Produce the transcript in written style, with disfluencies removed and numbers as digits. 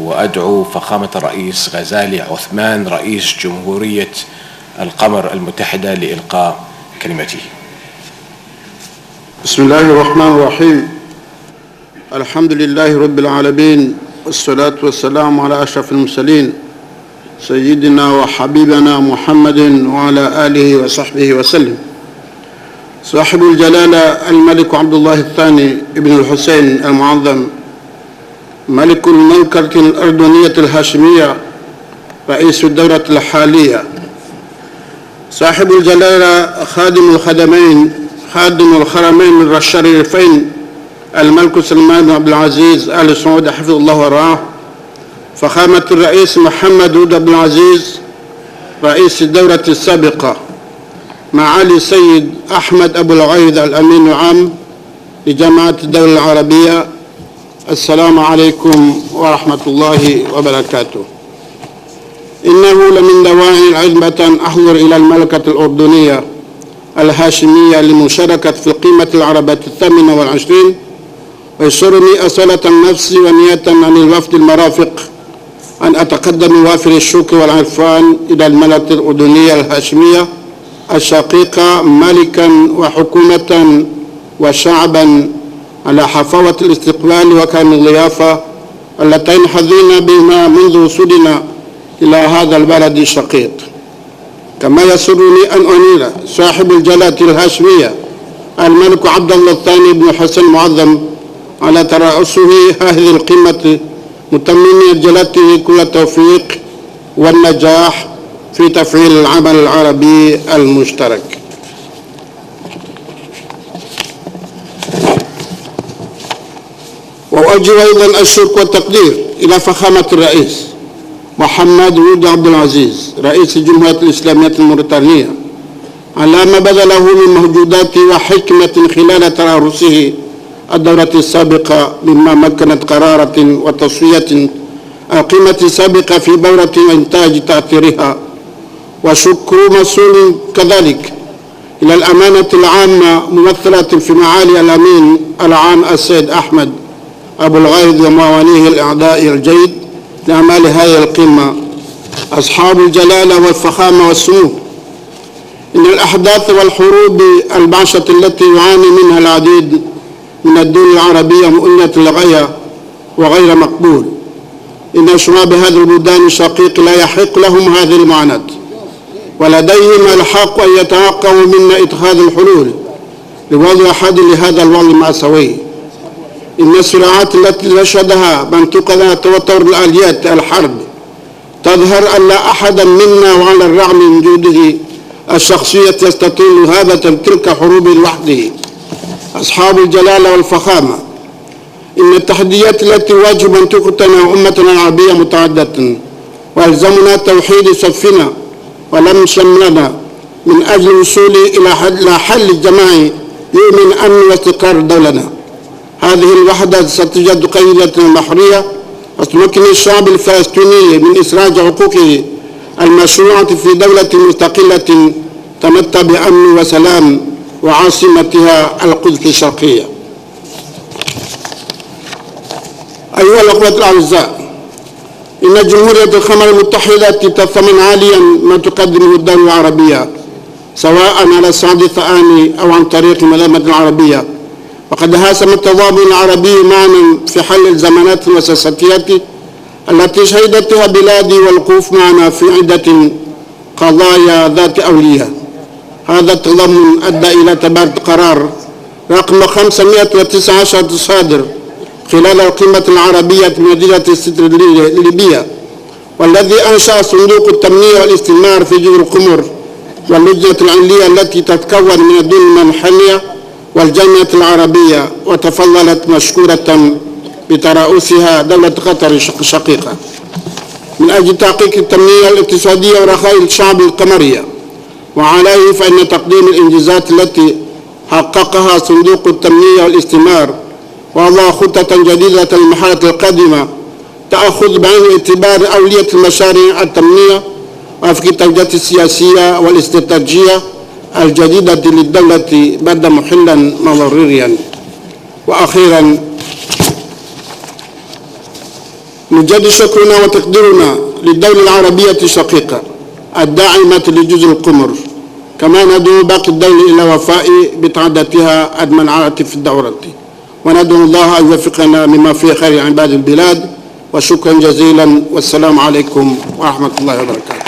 وأدعو فخامة الرئيس غزالي عثمان رئيس جمهورية القمر المتحدة لإلقاء كلمته. بسم الله الرحمن الرحيم. الحمد لله رب العالمين، والصلاة والسلام على أشرف المرسلين سيدنا وحبيبنا محمد وعلى آله وصحبه وسلم. صاحب الجلالة الملك عبد الله الثاني ابن الحسين المعظم ملك المملكة الأردنية الهاشمية رئيس الدولة الحالية، صاحب الجلالة خادم الخدمين خادم الحرمين الشريفين الملك سلمان بن عبد العزيز آل سعود حفظه الله ورعاه، فخامة الرئيس محمد عبد العزيز رئيس الدولة السابقة، معالي السيد أحمد أبو الغيث الأمين العام لجامعة الدولة العربية، السلام عليكم ورحمة الله وبركاته. إنه لمن دواعي العزمة أن أحضر إلى المملكة الأردنية الهاشمية لمشاركة في القمة العربية 28، ويسرني أصالة النفس ونية عن الوفد المرافق أن أتقدم وافر الشكر والعرفان إلى المملكة الأردنية الهاشمية الشقيقة ملكا وحكومة وشعبا على حفاوة الاستقبال وكرم الضيافة اللتين حظينا بهما منذ وصولنا إلى هذا البلد الشقيق. كما يسرني أن أنير صاحب الجلالة الهاشمية الملك عبد الله الثاني بن حسن المعظم على ترأسه هذه القمة، متمنيا جلالته كل التوفيق والنجاح في تفعيل العمل العربي المشترك. وأوجه أيضا الشكر والتقدير إلى فخامة الرئيس محمد ولد عبد العزيز رئيس الجمهورية الإسلامية الموريتانية على ما بذله من مجهودات وحكمة خلال ترأسه الدورة السابقة، مما مكنت قرارة وتصفية القمة السابقة في دورة إنتاج تأثيرها. وشكر مسؤول كذلك إلى الأمانة العامة ممثلة في معالي الأمين العام السيد أحمد أبو الغيث ومعاونيه الأعداء الجيد لأعمال هذه القمة، أصحاب الجلالة والفخامة والسمو. إن الأحداث والحروب البعشة التي يعاني منها العديد من الدول العربية مؤلمة للغاية وغير مقبول. إن شعوب هذه البلدان الشقيق لا يحق لهم هذه المعاناة، ولديهم الحق أن يتوقعوا منا إتخاذ الحلول لوضع حد لهذا الوضع المأساوي. إن الصراعات التي نشهدها منطقة توتر الآليات الحرب تظهر أن لا أحد منا وعلى الرغم من جهده الشخصية يستطيع هذا تلك حروب لوحده. أصحاب الجلالة والفخامة، إن التحديات التي تواجه منطقتنا وأمتنا العربية متعددة، وألزمنا توحيد صفنا ولم شملنا من أجل الوصول إلى حل جماعي يؤمن أمن واستقرار دولنا. هذه الوحدة ستجد قيدة محرية وتمكن الشعب الفلسطيني من إسراج حقوقه المشروعة في دولة مستقلة تمتع بأمن وسلام وعاصمتها القدس الشرقية. أيها الأخوة الأعزاء، إن جمهورية القمر المتحدة تثمن عاليا ما تقدمه الدولة العربية، سواء على الصعيد الثاني أو عن طريق الملامة العربية، وقد هاسم التضامن العربي معنا في حل الزمانات والسياسات التي شهدتها بلادي والوقوف معنا في عدة قضايا ذات أولية. هذا التضامن أدى إلى تبادل قرار رقم 519 الصادر خلال القمة العربية بمدينة ستر الليبية، والذي أنشأ صندوق التنمية والاستثمار في جزر القمر واللجنة العليا التي تتكون من الدول المنحنية والجامعة العربية، وتفضلت مشكورة بترأسها دولة قطر الشقيقة من أجل تحقيق التنمية الاقتصادية ورخاء الشعب القمرية. وعليه فإن تقديم الإنجازات التي حققها صندوق التنمية والاستثمار ووضع خطة جديدة للمرحلة القادمة تأخذ بعين الاعتبار أولية المشاريع التنمية وفق التوجيهات السياسية والاستراتيجية الجديدة للدولة بدا محلا مضرريا. وأخيرا، نجدد شكرنا وتقديرنا للدولة العربية الشقيقة الداعمة لجزر القمر، كما ندعو باقي الدول إلى وفاء بتعدتها أدمن عادة في الدورة، وندعو الله أن يوفقنا مما فيه خير عباد البلاد. وشكرا جزيلا، والسلام عليكم ورحمة الله وبركاته.